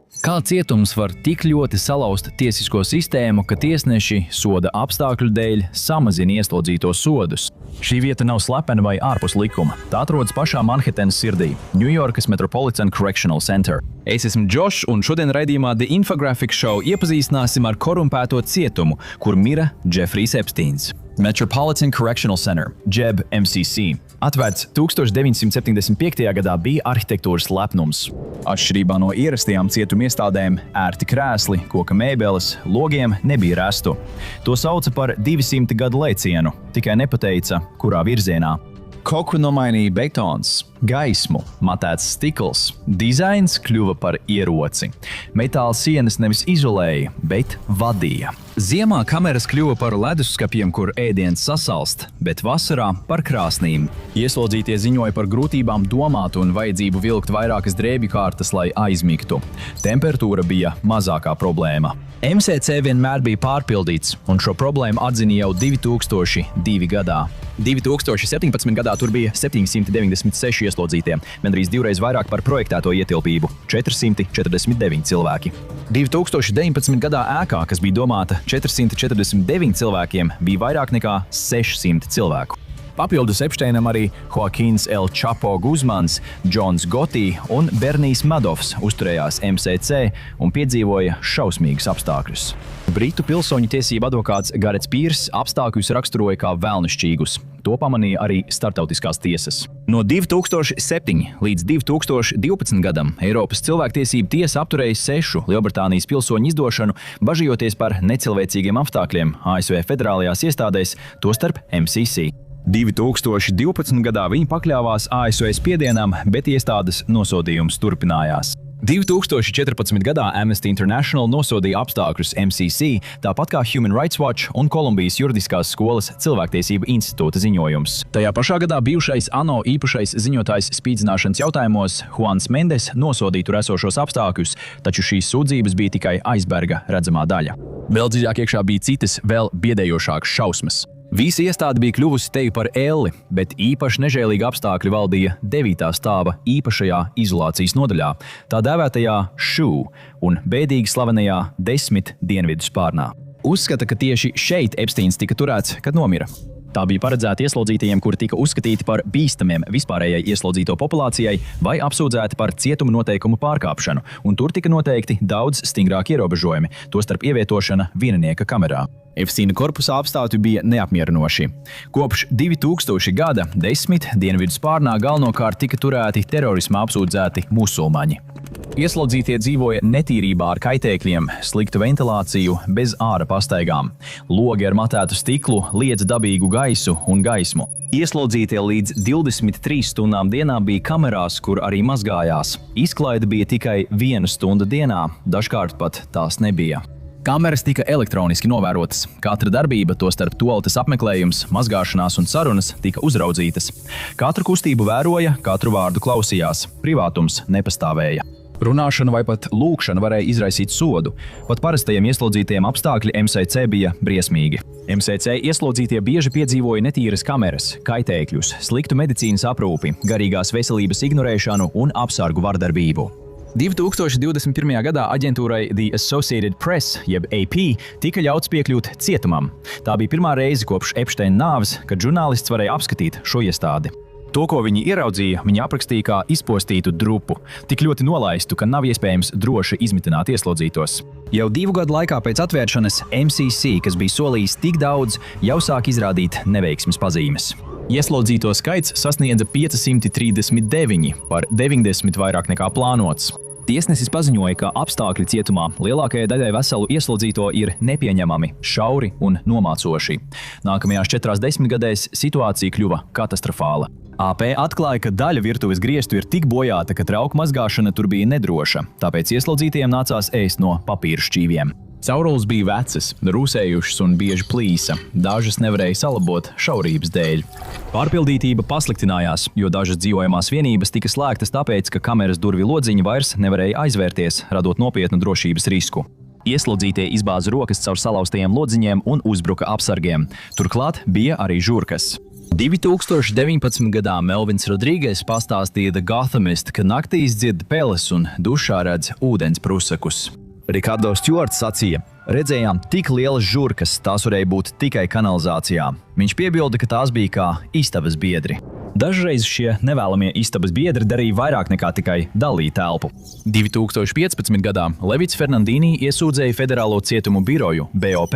Kā cietums var tik ļoti salauzt tiesisko sistēmu, ka tiesneši soda apstākļu dēļ samazina ieslodzīto sodus? Šī vieta nav slepena vai ārpus likuma. Tā atrodas pašā Manhetenas sirdī, Ņujorkas Metropolitan Correctional Center. Es esmu Džošs, un šodien raidījumā The Infographic Show iepazīstināsim ar korumpēto cietumu, kur mira Džefrijs Epsteins. Metropolitan Correctional Center, jeb MCC. Atvērts 1975. gadā, bija arhitektūras lepnums. Atšķirībā no ierastajām cietuma iestādēm, ērti krēsli, koka mēbeles, logiem nebija restu. To sauca par 200 gadu lēcienu, tikai nepateica, kurā virzienā. Koku nomainīja betons, gaismu, matēts stikls, dizains kļuva par ieroci. Metāla sienas nevis izolēja, bet vadīja. Ziemā kameras kļuva par leduskapiem, kur ēdiens sasalst, bet vasarā par krāsnīm. Ieslodzītie ziņoja par grūtībām domāt un vajadzību vilkt vairākas drēbju kārtas, lai aizmigtu. Temperatūra bija mazākā problēma. MCC vienmēr bija pārpildīts, un šo problēmu atzina jau 2002. gadā. 2017. gadā tur bija 796 ieslodzītie, gandrīz divreiz vairāk par projektēto ietilpību – 449 cilvēki. 2019. gadā ēkā, kas bija domāta 449 cilvēkiem, bija vairāk nekā 600 cilvēku. Papildus Epsteinam arī Joaquins El Chapo Guzmans, Džons Gotī un Bernijs Madovs uzturējās MCC un piedzīvoja šausmīgus apstākļus. Britu pilsoņu tiesību advokāts Garets Pīrs apstākļus raksturoja kā vēlnišķīgus. To pamanīja arī starptautiskās tiesas. No 2007. līdz 2012. gadam Eiropas cilvēktiesību tiesa apturēja 6 Lielbritānijas pilsoņu izdošanu, bažījoties par necilvēcīgiem apstākļiem ASV federālajās iestādēs, tostarp MCC. 2012. gadā viņi pakļāvās ASV spiedienam, bet iestādes nosodījums turpinājās. 2014. gadā Amnesty International nosodīja apstākļus MCC, tāpat kā Human Rights Watch un Kolumbijas Juridiskās skolas cilvēktiesību institūta ziņojums. Tajā pašā gadā bijušais ANO īpašais ziņotājs spīdzināšanas jautājumos Juans Mendes nosodīja tur esošos apstākļus, taču šīs sūdzības bija tikai aizberga redzamā daļa. Vēl dziļāk iekšā bija citas, vēl biedējošākas šausmas. Visa iestāde bija kļuvusi teju par elli, bet īpaši nežēlīgi apstākļi valdīja 9. stāva īpašajā izolācijas nodaļā, tā dēvētajā SHU un bēdīgi slavenajā 10 dienvidu spārnā. Uzskata, ka tieši šeit Epsteins tika turēts, kad nomira. Tā bija paredzēta ieslodzītajiem, kuri tika uzskatīti par bīstamiem vispārējai ieslodzīto populācijai vai apsūdzēti par cietuma noteikumu pārkāpšanu, un tur tika noteikti daudz stingrāki ierobežojumi, tostarp ievietošana vieninieka kamerā. Epsteina korpusa apstākļi bija neapmierinoši. Kopš 2000. gada 10 dienvidu spārnā galvenokārt tika turēti terorismā apsūdzēti musulmaņi. Ieslodzītie dzīvoja netīrībā ar kaitēkļiem, sliktu ventilāciju, bez āra pastaigām. Logi ar matētu stiklu liedz dabīgu gaisu un gaismu. Ieslodzītie līdz 23 stundām dienā bija kamerās, kur arī mazgājās. Izklaide bija tikai 1 stunda dienā, dažkārt pat tās nebija. Kameras tika elektroniski novērotas. Katra darbība, tostarp tualetes apmeklējums, mazgāšanās un sarunas, tika uzraudzītas. Katru kustību vēroja, katru vārdu klausījās. Privātums nepastāvēja. Runāšana vai pat lūkšana varēja izraisīt sodu. Pat parastajiem ieslodzītajiem apstākļi MCC bija briesmīgi. MCC ieslodzītie bieži piedzīvoja netīras kameras, kaitēkļus, sliktu medicīnas aprūpi, garīgās veselības ignorēšanu un apsargu vardarbību. 2021. gadā aģentūrai The Associated Press, jeb AP, tika ļauts piekļūt cietumam. Tā bija pirmā reize kopš Epsteina nāves, kad žurnālists varēja apskatīt šo iestādi. To, ko viņi ieraudzīja, viņi aprakstīja kā izpostītu drupu, tik ļoti nolaistu, ka nav iespējams droši izmitināt ieslodzītos. Jau 2 gadu laikā pēc atvēršanas MCC, kas bija solījis tik daudz, jau sāk izrādīt neveiksmes pazīmes. Ieslodzīto skaits sasniedza 539, par 90 vairāk nekā plānots. Tiesnesis paziņoja, ka apstākļi cietumā lielākajai daļai veselu ieslodzīto ir nepieņemami, šauri un nomācoši. Nākamajās 4 desmitgadēs situācija kļuva katastrofāla. AP atklāja, ka daļa virtuves griestu ir tik bojāta, ka trauku mazgāšana tur bija nedroša, tāpēc ieslodzītajiem nācās ēst no papīra šķīviem. Caurules bija vecas, rūsējušas un bieži plīsa. Dažas nevarēja salabot šaurības dēļ. Pārpildītība pasliktinājās, jo dažas dzīvojamās vienības tika slēgtas tāpēc, ka kameras durvju lodziņi vairs nevarēja aizvērties, radot nopietnu drošības risku. Ieslodzītie izbāza rokas caur salauztajiem lodziņiem un uzbruka apsargiem. Turklāt bija arī žurkas. 2019. gadā Melvins Rodrīgess pastāstīja The Gothamist, ka naktīs dzird peles un dušā redz ūdens prusakus. Rikardo Stjuarts sacīja: redzējām tik lielas žurkas, tās varēja būt tikai kanalizācijā. Viņš piebilda, ka tās bija kā istabas biedri. Dažreiz šie nevēlamie istabas biedri darīja vairāk nekā tikai dalīt telpu. 2015. gadā Levits Fernandīni iesūdzēja Federālo cietumu biroju BOP,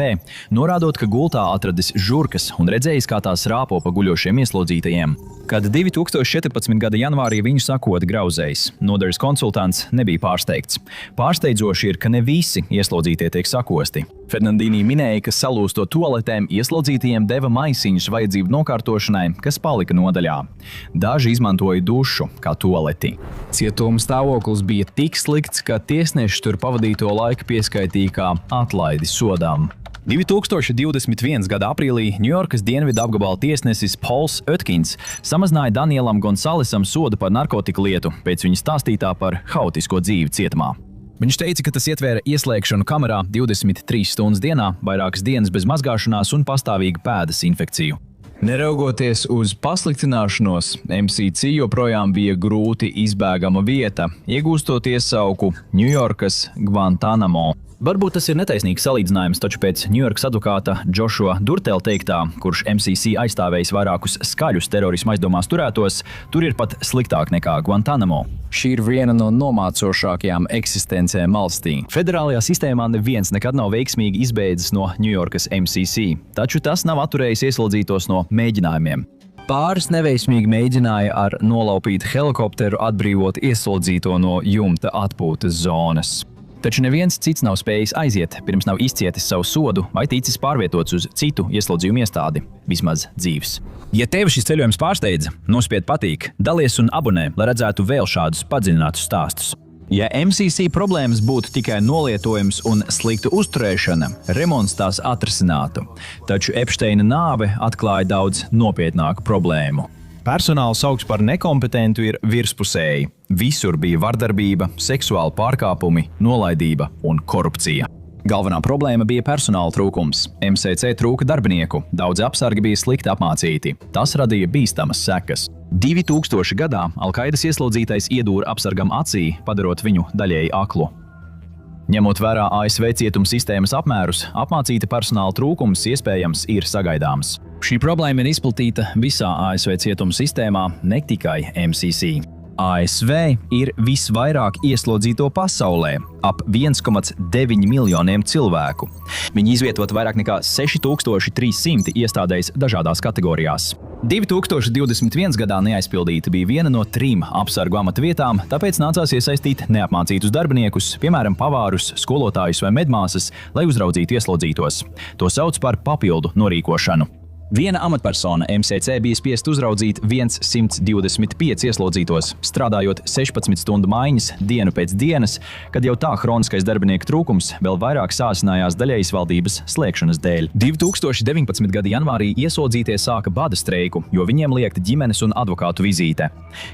norādot, ka gultā atradis žurkas un redzējis, kā tās rāpo pa guļošiem ieslodzītajiem. Kad 2014. gada janvārī viņu sakot grauzējs, nodaļas konsultants nebija pārsteigts. Pārsteidzoši ir, ka ne visi ieslodzītie tiek sakosti. Fernandīni minēja, ka salūstot tualetēm ieslodzītajiem deva maisiņus vajadzību nokārtošanai, kas palika nodaļā. Daži izmantoja dušu kā tualeti. Cietuma stāvoklis bija tik slikts, ka tiesneši tur pavadīto laiku pieskaitīja kā atlaidi sodām. 2021. gada aprīlī Ņujorkas dienvidu apgabala tiesnesis Pauls Otkins samazināja Danielam Gonsalesam sodu par narkotiku lietu pēc viņa stāstītā par haotisko dzīvi cietumā. Viņš teica, ka tas ietvēra ieslēgšanu kamerā 23 stundas dienā, vairākas dienas bez mazgāšanās un pastāvīgu pēdas infekciju. Neraugoties uz pasliktināšanos, MCC joprojām bija grūti izbēgama vieta, iegūstot iesauku Ņujorkas Guantanamo. Varbūt tas ir netaisnīgs salīdzinājums, taču pēc Ņujorkas advokāta Joshua Durtela teiktā, kurš MCC aizstāvējis vairākus skaļus terorisma aizdomās turētos, tur ir pat sliktāk nekā Guantanamo. Šī ir viena no nomācošākajām eksistencēm valstī. Federālajā sistēmā neviens nekad nav veiksmīgi izbeidzis no Ņujorkas MCC, taču tas nav atturējis ieslodzītos no mēģinājumiem. Pāris neveiksmīgi mēģināja ar nolaupītu helikopteru atbrīvot ieslodzīto no jumta atpūtas zonas. Taču neviens cits nav spējis aiziet, pirms nav izcietis savu sodu vai ticis pārvietots uz citu ieslodzījumu iestādi, vismaz dzīves. Ja tevi šis ceļojums pārsteidza, nospied patīk, dalies un abonē, lai redzētu vēl šādus padziļinātus stāstus. Ja MCC problēmas būtu tikai nolietojums un slikta uzturēšana, remonts tās atrisinātu. Taču Epsteina nāve atklāja daudz nopietnāku problēmu. Personāls saukts par nekompetentu ir virspusēji. Visur bija vardarbība, seksuāli pārkāpumi, nolaidība un korupcija. Galvenā problēma bija personāla trūkums. MCC trūka darbinieku, daudzi apsargi bija slikti apmācīti. Tas radīja bīstamas sekas. 2000. gadā Al-Qaidas ieslodzītais iedūra apsargam acī, padarot viņu daļēji aklu. Ņemot vērā ASV cietuma sistēmas apmērus, apmācīta personāla trūkums iespējams ir sagaidāms. Šī problēma ir izplatīta visā ASV cietuma sistēmā, ne tikai MCC. ASV ir visvairāk ieslodzīto pasaulē – ap 1,9 miljoniem cilvēku. Viņi izvietot vairāk nekā 6300 iestādēs dažādās kategorijās. 2021. gadā neaizpildīta bija viena no 3 apsargu amata vietām, tāpēc nācās iesaistīt neapmācītus darbiniekus, piemēram, pavārus, skolotājus vai medmāsas, lai uzraudzītu ieslodzītos. To sauc par papildu norīkošanu. Viena amatpersona MCC bija spiest uzraudzīt 125 ieslodzītos, strādājot 16 stundu maiņas dienu pēc dienas, kad jau tā hroniskais darbinieku trūkums vēl vairāk sāsinājās daļējas valdības slēgšanas dēļ. 2019. gada janvārī ieslodzītie sāka bada streiku, jo viņiem liegta ģimenes un advokātu vizīte.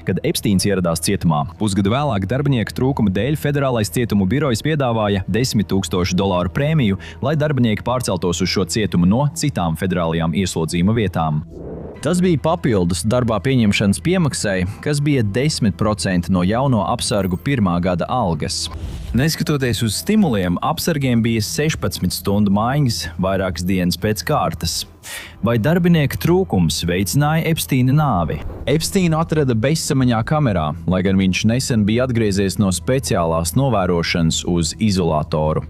Kad Epsteins ieradās cietumā, pusgadu vēlāk darbinieku trūkuma dēļ Federālais cietumu birojs piedāvāja $10,000 prēmiju, lai darbinieki pārceltos uz šo cietumu no citām federālajām ieslodzījumu vietām. Tas bija papildus darbā pieņemšanas piemaksai, kas bija 10% no jauno apsargu pirmā gada algas. Neskatoties uz stimuliem, apsargiem bija 16 stundu maiņas vairākas dienas pēc kārtas. Vai darbinieku trūkums veicināja Epsteina nāvi? Epsteinu atrada bezsamaņā kamerā, lai gan viņš nesen bija atgriezies no speciālās novērošanas uz izolatoru.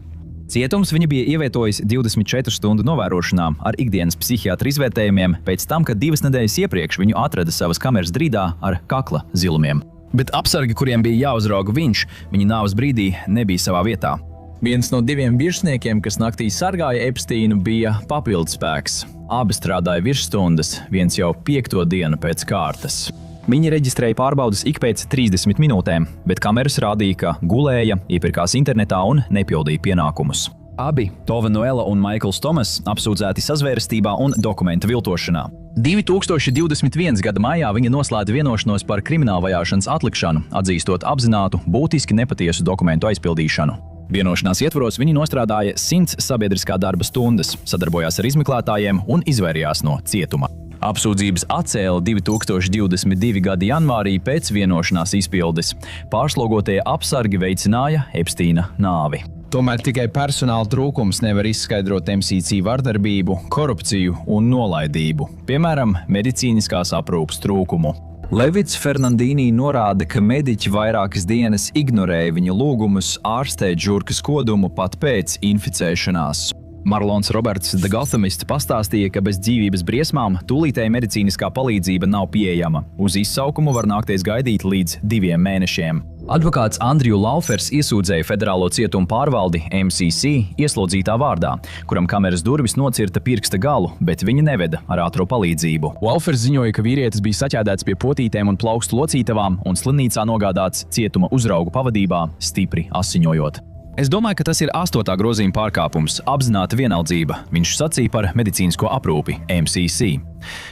Cietums viņa bija ievietojis 24 stundu novērošanā ar ikdienas psihiatra izvērtējumiem pēc tam, kad 2 nedēļas iepriekš viņu atrada savas kameras drīdā ar kakla zilumiem. Bet apsargi, kuriem bija jāuzrauga viņš, viņa nāves brīdī nebija savā vietā. Viens no 2 virsniekiem, kas naktī sargāja Epsteinu, bija papildspēks. Abi strādāja virsstundas, viens jau 5. dienu pēc kārtas. Viņi reģistrēja pārbaudes ik pēc 30 minūtēm, bet kameras rādīja, ka gulēja, iepirkās internetā un nepildīja pienākumus. Abi, Tova Noela un Maikls Tomas, apsūdzēti sazvērestībā un dokumentu viltošanā. 2021. gada maijā viņa noslēdza vienošanos par kriminālu vajāšanas atlikšanu, atzīstot apzinātu, būtiski nepatiesu dokumentu aizpildīšanu. Vienošanās ietvaros viņi nostrādāja 100 sabiedriskā darba stundas, sadarbojās ar izmeklētājiem un izvairījās no cietuma. Apsūdzības atcēla 2022. gada janvārī pēc vienošanās izpildes. Pārslogotie apsargi veicināja Epsteina nāvi. Tomēr tikai personāla trūkums nevar izskaidrot MCC vardarbību, korupciju un nolaidību, piemēram, medicīniskās aprūpes trūkumu. Levits Fernandīnī norāda, ka mediķi vairākas dienas ignorēja viņa lūgumus ārstēt žurkas kodumu pat pēc inficēšanās. Marlons Roberts, The Gothamist, pastāstīja, ka bez dzīvības briesmām tūlītēja medicīniskā palīdzība nav pieejama. Uz izsaukumu var nākties gaidīt līdz 2 mēnešiem. Advokāts Andriju Laufers iesūdzēja federālo cietumu pārvaldi MCC ieslodzītā vārdā, kuram kameras durvis nocirta pirksta galu, bet viņa neveda ar ātro palīdzību. Laufers ziņoja, ka vīrietis bija saķēdēts pie potītēm un plaukstu locītavām un slimnīcā nogādāts cietuma uzraugu pavadībā, stipri asiņojot. Es domāju, ka tas ir 8. grozījuma pārkāpums – apzināta vienaldzība, viņš sacīja par medicīnisko aprūpi MCC.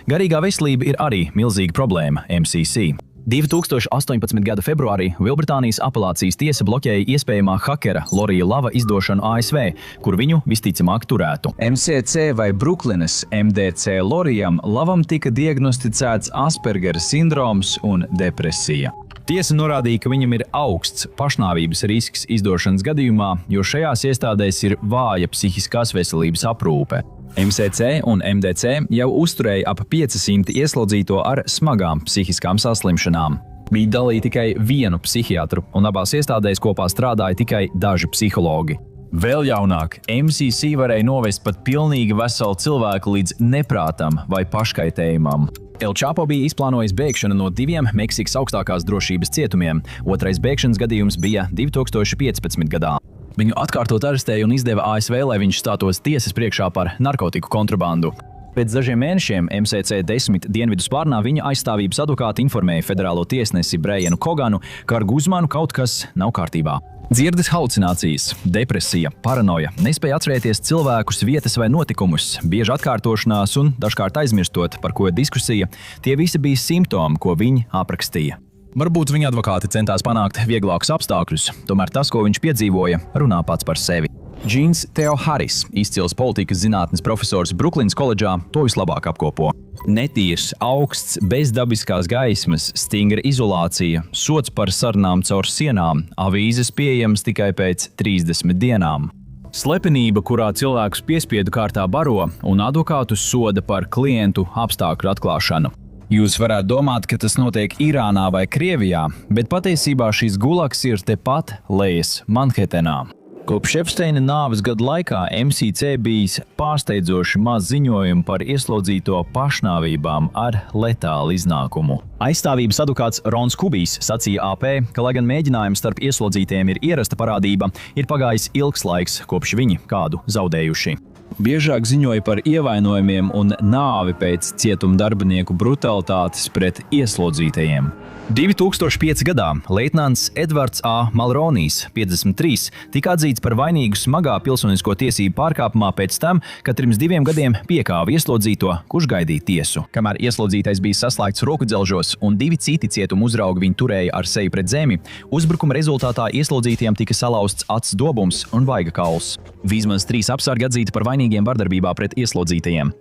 Garīgā veselība ir arī milzīga problēma MCC. 2018. gada februārī Lielbritānijas apelācijas tiesa bloķēja iespējamā hakera Lorija Lava izdošanu ASV, kur viņu visticamāk turētu. MCC vai Bruklinas MDC Lorijam Lavam tika diagnosticēts Aspergera sindroms un depresija. Tiesa norādīja, ka viņam ir augsts pašnāvības risks izdošanas gadījumā, jo šajās iestādēs ir vāja psihiskās veselības aprūpe. MCC un MDC jau uzturēja ap 500 ieslodzīto ar smagām psihiskām saslimšanām. Bija dalīti tikai vienu psihiatru, un abās iestādēs kopā strādāja tikai daži psihologi. Vēl jaunāk, MCC varēja novest pat pilnīgi veselu cilvēku līdz neprātam vai paškaitējumam. El Chapo bija izplānojis bēgšanu no 2 Meksikas augstākās drošības cietumiem. Otrais bēgšanas gadījums bija 2015. gadā. Viņu atkārtot arestēja un izdeva ASV, lai viņš stātos tiesas priekšā par narkotiku kontrabandu. Pēc dažiem mēnešiem MCC 10 dienvidu spārnā viņa aizstāvības advokāti informēja federālo tiesnesi Brianu Koganu, ka ar Guzmanu kaut kas nav kārtībā. Dzirdes halucinācijas, depresija, paranoja, nespēja atcerēties cilvēkus, vietas vai notikumus, bieža atkārtošanās un dažkārt aizmirstot, par ko diskusija, tie visi bija simptomi, ko viņi aprakstīja. Varbūt viņa advokāti centās panākt vieglākus apstākļus, tomēr tas, ko viņš piedzīvoja, runā pats par sevi. Džīns Teo Haris, izcils politikas zinātnes profesors Bruklinas koledžā, to vislabāk apkopo. Netīrs, augsts, bezdabiskās gaismas, stingra izolācija, sods par sarunām caur sienām, avīzes pieejamas tikai pēc 30 dienām. Slepenība, kurā cilvēkus piespiedu kārtā baro un advokātus soda par klientu apstākļu atklāšanu. Jūs varētu domāt, ka tas notiek Irānā vai Krievijā, bet patiesībā šis gulaks ir tepat lejas Manhetenā. Kopš Epsteina nāves gadu laikā MCC bijis pārsteidzoši maz ziņojumu par ieslodzīto pašnāvībām ar letālu iznākumu. Aizstāvības advokāts Rons Kubijs sacīja AP, ka, lai gan mēģinājums starp ieslodzītiem ir ierasta parādība, ir pagājis ilgs laiks, kopš viņi kādu zaudējuši. Biežāk ziņoja par ievainojumiem un nāvi pēc cietuma darbinieku brutalitātes pret ieslodzītajiem. 2005. gadā leitnants Edvards A. Malronijs, 53, tika atzīts par vainīgu smagā pilsonisko tiesību pārkāpumā pēc tam, kad pirms 2 gadiem piekāva ieslodzīto, kurš gaidīja tiesu. Kamēr ieslodzītais bija saslēgts rokudzelžos un 2 citi cietuma uzraugi viņu turēja ar seju pret zemi, uzbrukuma rezultātā ieslodzītiem tika salauzts acs dobums un vaiga kauls. Vismaz 3 apsargi atzīti par vainīgiem vardarbībā pret ieslodzītajiem.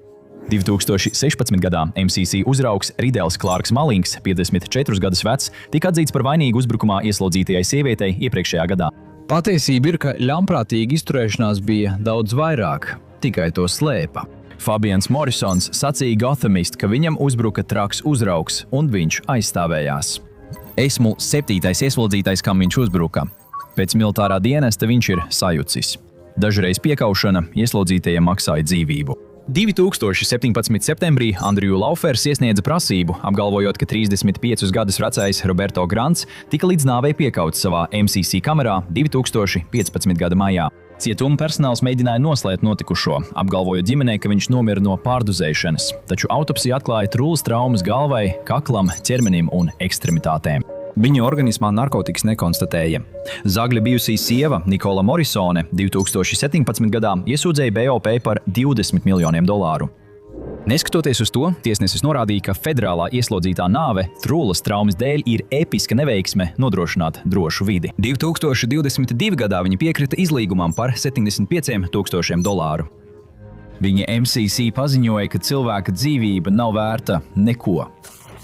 2016. gadā MCC uzraugs Ridels Klārks Malings, 54 gadus vecs, tika atzīts par vainīgu uzbrukumā ieslodzītajai sievietei iepriekšējā gadā. Patiesība ir, ka ļaunprātīga izturēšanās bija daudz vairāk, tikai to slēpa. Fabians Morisons sacīja Gothamist, ka viņam uzbruka traks uzraugs un viņš aizstāvējās. Esmu 7. ieslodzītais, kam viņš uzbruka. Pēc militārā dienesta viņš ir sajucis. Dažreiz piekaušana ieslodzītajiem maksāja dzīvību. 2017. septembrī Andriju Laufers iesniedza prasību, apgalvojot, ka 35 gadus vecais Roberto Grants tika līdz nāvei piekauts savā MCC kamerā 2015. gada maijā. Cietuma personāls mēģināja noslēpt notikušo, apgalvojot ģimenei, ka viņš nomira no pārdozēšanas, taču autopsija atklāja trūles traumas galvai, kaklam, ķermenim un ekstremitātēm. Viņa organismā narkotikas nekonstatēja. Zagļa bijusī sieva Nikola Morisone 2017. gadā iesūdzēja BOP par $20 miljoniem. Neskatoties uz to, tiesnesis norādīja, ka federālā ieslodzītā nāve trūles traumas dēļ ir episka neveiksme nodrošināt drošu vidi. 2022. gadā viņa piekrita izlīgumam par $75,000. Viņa MCC paziņoja, ka cilvēka dzīvība nav vērta neko.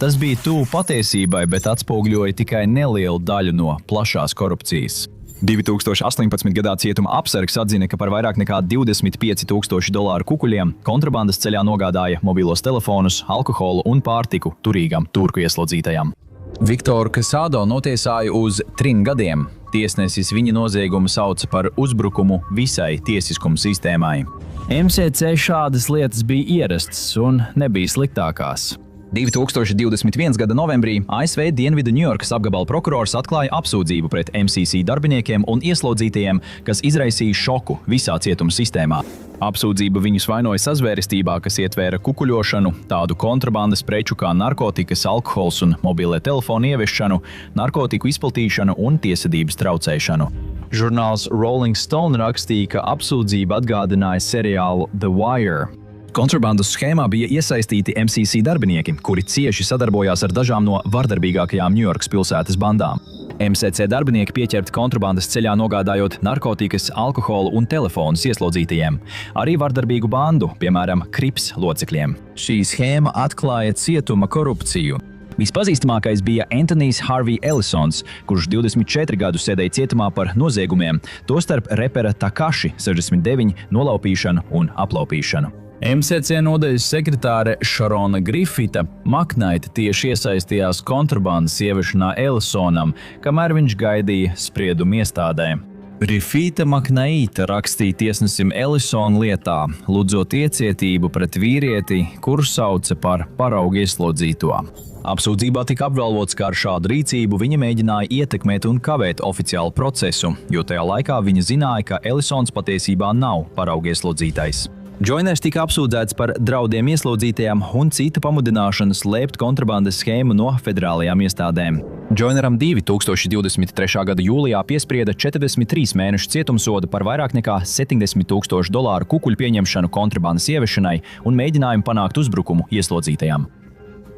Tas bija tuvu patiesībai, bet atspoguļoja tikai nelielu daļu no plašās korupcijas. 2018. gadā cietuma apsargs atzina, ka par vairāk nekā $25,000 kukuļiem kontrabandas ceļā nogādāja mobilos telefonus, alkoholu un pārtiku turīgam turku ieslodzītajam. Viktoru Kasado notiesāja uz 3 gadiem. Tiesnesis viņa noziegumu sauca par uzbrukumu visai tiesiskuma sistēmai. MCC šādas lietas bija ierastas un nebija sliktākās. 2021. gada novembrī ASV Dienvidu Ņujorkas apgabala prokurors atklāja apsūdzību pret MCC darbiniekiem un ieslodzītajiem, kas izraisīja šoku visā cietuma sistēmā. Apsūdzība viņus vainoja sazvērestībā, kas ietvēra kukuļošanu, tādu kontrabandas preču kā narkotikas, alkohols un mobilie telefoni ieviešanu, narkotiku izplatīšanu un tiesvedības traucēšanu. Žurnāls Rolling Stone rakstīja, ka apsūdzība atgādināja seriālu The Wire. Kontrabandas schēmā bija iesaistīti MCC darbinieki, kuri cieši sadarbojās ar dažām no vardarbīgākajām Ņujorkas pilsētas bandām. MCC darbinieki pieķerti kontrabandas ceļā nogādājot narkotikas, alkoholu un telefonus ieslodzītajiem, arī vardarbīgu bandu, piemēram, Crips locekļiem. Šī schēma atklāja cietuma korupciju. Vispazīstamākais bija Anthonijs Harvey Ellisons, kurš 24 gadus sēdēja cietumā par noziegumiem, tostarp repera Takashi 69 nolaupīšanu un aplaupīšanu. MCC nodaļas sekretāre Šarona Grifita Maknaita tieši iesaistījās kontrabandas ieviešanā Ellisonam, kamēr viņš gaidīja spriedumu iestādē. Grifita Maknaita rakstīja tiesnesim Ellisona lietā, lūdzot iecietību pret vīrieti, kuru sauca par paraugu ieslodzīto. Apsūdzībā tika apgalvots, ka ar šādu rīcību viņa mēģināja ietekmēt un kavēt oficiālu procesu, jo tajā laikā viņa zināja, ka Ellisons patiesībā nav paraugu ieslodzītais. Joiners tika apsūdzēts par draudiem ieslodzītajām un citu pamudināšanu slēpt kontrabandas schēmu no federālajām iestādēm. Joineram 2023. gada jūlijā piesprieda 43 mēnešu cietumsodu par vairāk nekā $70,000 kukuļu pieņemšanu kontrabandas ieviešanai un mēģinājumu panākt uzbrukumu ieslodzītajām.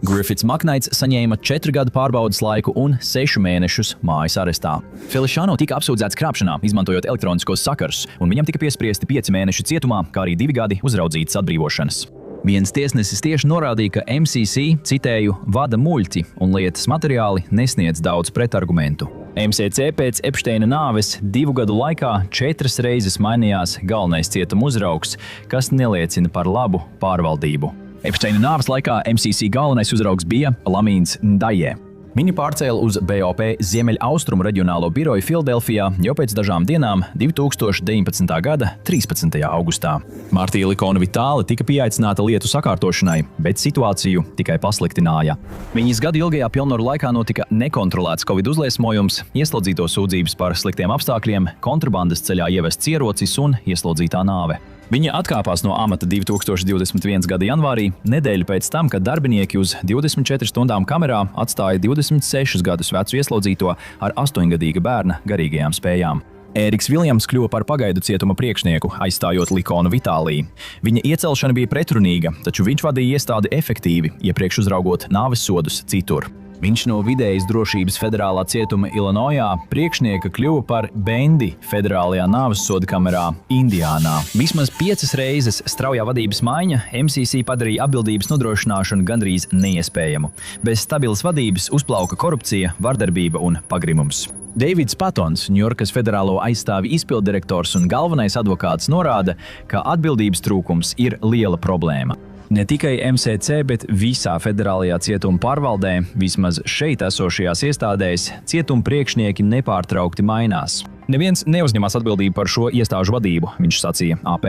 Griffiths Maknaits saņēma 4 gadu pārbaudes laiku un 6 mēnešus mājas arestā. Feliciano tika apsūdzēts krāpšanā, izmantojot elektroniskos sakarus, un viņam tika piespriesti 5 mēneši cietumā, kā arī 2 gadi uzraudzītas atbrīvošanas. Viens tiesnesis tieši norādīja, ka MCC, citēju, vada muļķi un lietas materiāli nesniedz daudz pretargumentu. MCC pēc Epsteina nāves 2 gadu laikā 4 reizes mainījās galvenais cietuma uzraugs, kas neliecina par labu pārvaldību. Epsteina nāves laikā MCC galvenais uzraugs bija Lamīns Ndajē. Viņu pārcēla uz BOP Ziemeļaustrumu reģionālo biroju Filadelfijā jau pēc dažām dienām 2019. gada 13. augustā. Martija Likona Vitāli tika pieaicināta lietu sakārtošanai, bet situāciju tikai pasliktināja. Viņas gadu ilgajā pilnvaru laikā notika nekontrolēts Covid uzliesmojums, ieslodzīto sūdzības par sliktiem apstākļiem, kontrabandas ceļā ievests ierocis un ieslodzītā nāve. Viņa atkāpās no amata 2021. gada janvārī, nedēļu pēc tam, kad darbinieki uz 24 stundām kamerā atstāja 26 gadus vecu ieslodzīto ar 8-gadīga bērna garīgajām spējām. Ēriks Viljams kļuva par pagaidu cietuma priekšnieku, aizstājot Likonu Vitāliju. Viņa iecelšana bija pretrunīga, taču viņš vadīja iestādi efektīvi, iepriekš uzraugot nāves sodus citur. Viņš no vidējas drošības federālā cietuma Ilinojā priekšnieka kļuva par bendi federālajā nāvessoda kamerā Indiānā. Vismaz 5 reizes straujā vadības maiņa MCC padarīja atbildības nodrošināšanu gandrīz neiespējamu. Bez stabilas vadības uzplauka korupcija, vardarbība un pagrimums. Deivids Patons, Ņujorkas federālo aizstāvi izpilddirektors un galvenais advokāts, norāda, ka atbildības trūkums ir liela problēma. Ne tikai MCC, bet visā federālajā cietuma pārvaldē, vismaz šeit esošajās iestādēs, cietuma priekšnieki nepārtraukti mainās. Neviens neuzņemās atbildību par šo iestāžu vadību, viņš sacīja AP.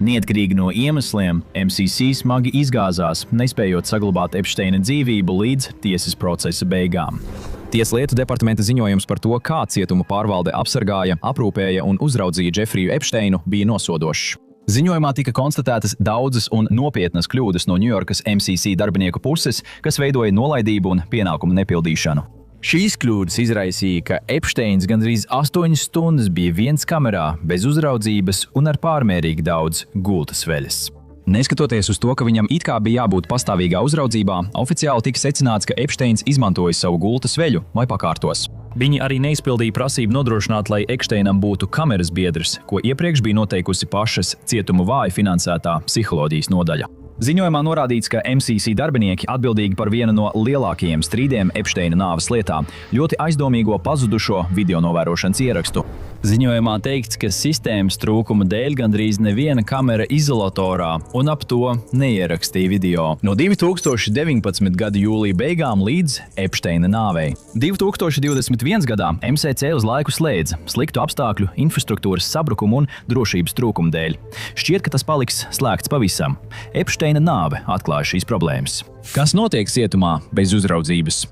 Neatkarīgi no iemesliem, MCC smagi izgāzās, nespējot saglabāt Epsteina dzīvību līdz tiesas procesa beigām. Tieslietu departamenta ziņojums par to, kā cietuma pārvalde apsargāja, aprūpēja un uzraudzīja Džefriju Epsteinu, bija nosodošs. Ziņojumā tika konstatētas daudzas un nopietnas kļūdas no Ņujorkas MCC darbinieku puses, kas veidoja nolaidību un pienākumu nepildīšanu. Šīs kļūdas izraisīja, ka Epsteins gandrīz 8 stundas bija viens kamerā, bez uzraudzības un ar pārmērīgi daudz gultas veļas. Neskatoties uz to, ka viņam it kā bija jābūt pastāvīgā uzraudzībā, oficiāli tika secināts, ka Epsteins izmantoja savu gultas veļu vai pakārtos. Viņi arī neizpildīja prasību nodrošināt, lai Ekšteinam būtu kameras biedrs, ko iepriekš bija noteikusi pašas cietumu vāji finansētā psiholoģijas nodaļa. Ziņojumā norādīts, ka MCC darbinieki atbildīgi par vienu no lielākajiem strīdiem Epsteina nāves lietā – ļoti aizdomīgo pazudušo video novērošanas ierakstu. Ziņojumā teikts, ka sistēmas trūkuma dēļ gandrīz neviena kamera izolatorā un ap to neierakstīja video. No 2019. gada jūlija beigām līdz Epsteina nāvei. 2021. gadā MCC uz laiku slēdza sliktu apstākļu, infrastruktūras sabrukumu un drošības trūkumu dēļ. Šķiet, ka tas paliks slēgts pavisam. Epsteina nāve atklāja šīs problēmas. Kas notiek cietumā bez uzraudzības?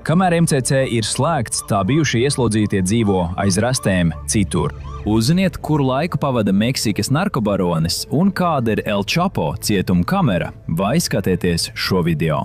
Kamēr MCC ir slēgts, tā bijušie ieslodzītie dzīvo aiz rastēm citur. Uzziniet, kuru laiku pavada Meksikas narkobaronis un kāda ir El Chapo cietuma kamera, vai skatieties šo video.